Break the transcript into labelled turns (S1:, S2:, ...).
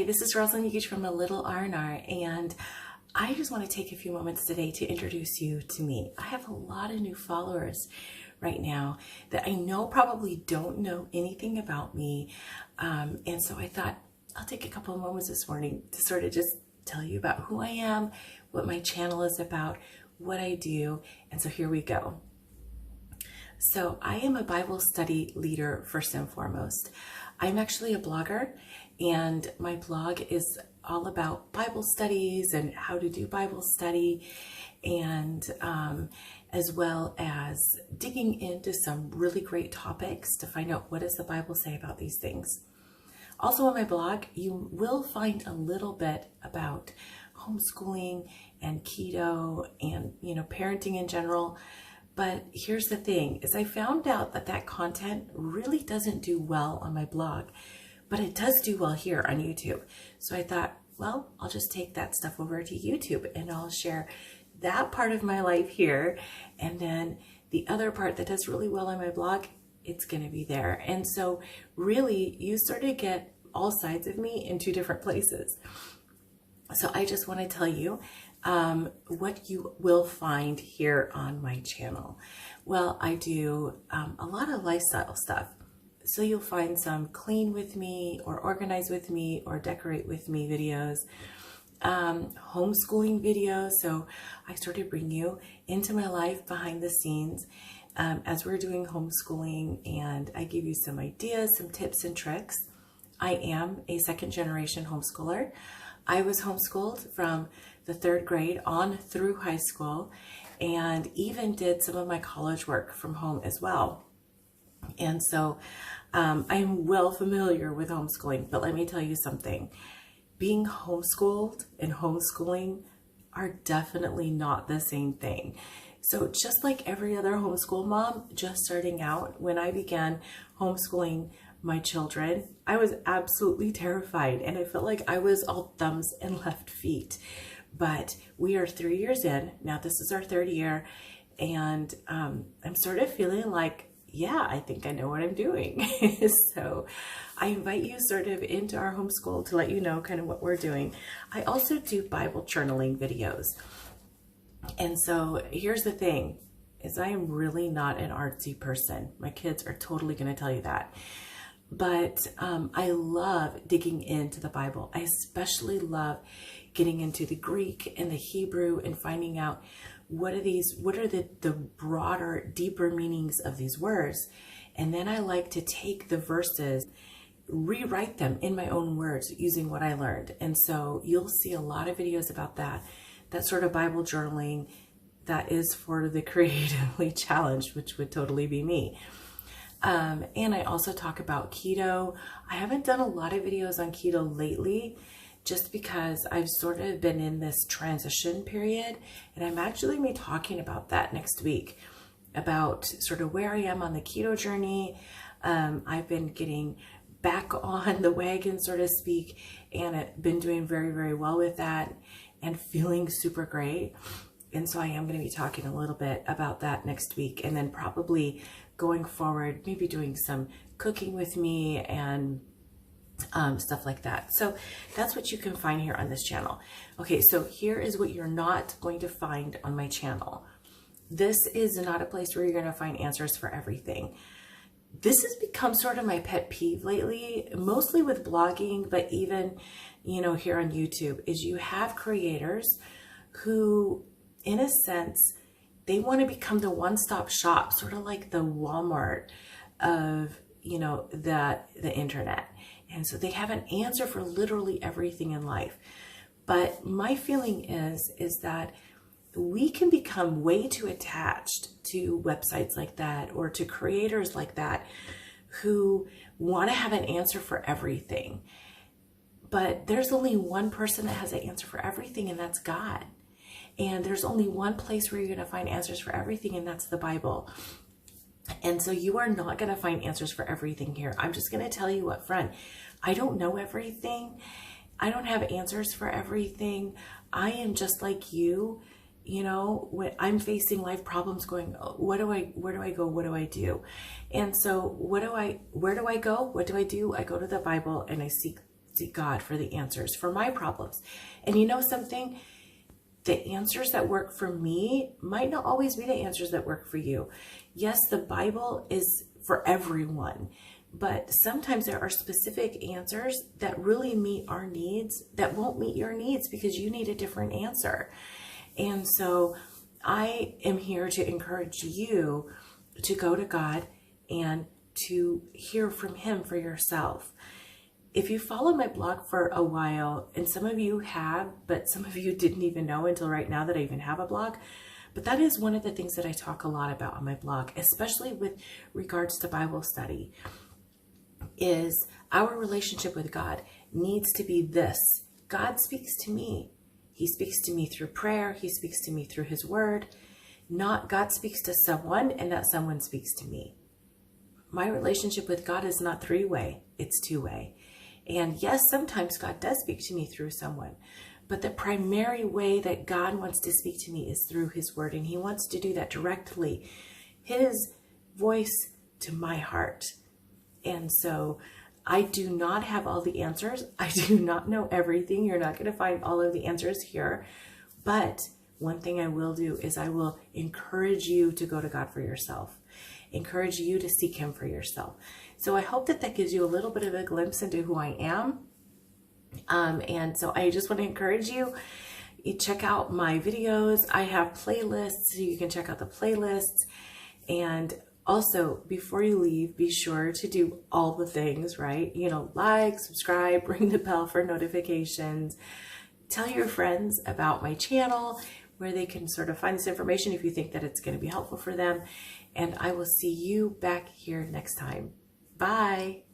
S1: this is Rosalind Yugich from A Little R&R, and I just want to take a few moments today to introduce you to me. I have a lot of new followers right now that I know probably don't know anything about me, and so I thought I'll take a couple of moments this morning to sort of just tell you about who I am, what my channel is about, what I do, and so here we go. So I am a Bible study leader first and foremost. I'm actually a blogger, and my blog is all about Bible studies and how to do Bible study, and as well as digging into some really great topics to find out what does the Bible say about these things. Also on my blog, you will find a little bit about homeschooling and keto and, parenting in general. But here's the thing, is I found out that that content really doesn't do well on my blog, but it does do well here on YouTube. So I thought, well, I'll just take that stuff over to YouTube and I'll share that part of my life here. And then the other part that does really well on my blog, it's going to be there. And so really you sort of get all sides of me in two different places. So I just want to tell you what you will find here on my channel. Well, I do a lot of lifestyle stuff. So you'll find some clean with me or organize with me or decorate with me videos, homeschooling videos. So I sort of bring you into my life behind the scenes as we're doing homeschooling, and I give you some ideas, some tips and tricks. I am a second generation homeschooler. I was homeschooled from the 3rd grade on through high school, and even did some of my college work from home as well. And so I'm well familiar with homeschooling, but let me tell you something. Being homeschooled and homeschooling are definitely not the same thing. So just like every other homeschool mom just starting out, when I began homeschooling my children, I was absolutely terrified, and I felt like I was all thumbs and left feet. But we are 3 years in now. This is our 3rd year, and I'm sort of feeling like, yeah, I think I know what I'm doing. So I invite you sort of into our homeschool to let you know kind of what we're doing. I also do Bible journaling videos. And so here's the thing, is I am really not an artsy person. My kids are totally going to tell you that. But I love digging into the Bible. I especially love getting into the Greek and the Hebrew and finding out what are the broader, deeper meanings of these words. And then I like to take the verses, rewrite them in my own words using what I learned. And so you'll see a lot of videos about that sort of Bible journaling that is for the creatively challenged, which would totally be me. And I also talk about keto. I haven't done a lot of videos on keto lately, just because I've sort of been in this transition period, and I'm actually going to be talking about that next week, about sort of where I am on the keto journey. I've been getting back on the wagon, so to speak, and I've been doing very, very well with that and feeling super great. And so I am going to be talking a little bit about that next week, and then probably going forward, maybe doing some cooking with me and stuff like that. So that's what you can find here on this channel. Okay, so here is what you're not going to find on my channel. This is not a place where you're going to find answers for everything. This has become sort of my pet peeve lately, mostly with blogging, but even, here on YouTube, is you have creators who, in a sense, they want to become the one-stop shop, sort of like the Walmart of, the internet. And so they have an answer for literally everything in life. But my feeling is that we can become way too attached to websites like that or to creators like that who want to have an answer for everything. But there's only one person that has an answer for everything, and that's God. And there's only one place where you're going to find answers for everything, and that's the Bible. And so you are not going to find answers for everything here. I'm just going to tell you up front, I don't know everything. I don't have answers for everything. I am just like you. When I'm facing life problems going, where do I go? What do I do? And so where do I go? What do? I go to the Bible and I seek seek God for the answers for my problems. And you know something? The answers that work for me might not always be the answers that work for you. Yes, the Bible is for everyone, but sometimes there are specific answers that really meet our needs that won't meet your needs because you need a different answer. And so I am here to encourage you to go to God and to hear from Him for yourself. If you follow my blog for a while, and some of you have, but some of you didn't even know until right now that I even have a blog, but that is one of the things that I talk a lot about on my blog, especially with regards to Bible study, is our relationship with God needs to be this. God speaks to me. He speaks to me through prayer. He speaks to me through His word. Not God speaks to someone and that someone speaks to me. My relationship with God is not three-way, it's two-way. And yes, sometimes God does speak to me through someone, but the primary way that God wants to speak to me is through His word, and He wants to do that directly, His voice to my heart. And so I do not have all the answers. I do not know everything. You're not going to find all of the answers here, but one thing I will do is I will encourage you to go to God for yourself. Encourage you to seek Him for yourself. So I hope that gives you a little bit of a glimpse into who I am. And so I just want to encourage you check out my videos. I have playlists, so you can check out the playlists. And also, before you leave, be sure to do all the things, right? You know, like, subscribe, ring the bell for notifications. Tell your friends about my channel, where they can sort of find this information if you think that it's going to be helpful for them. And I will see you back here next time. Bye.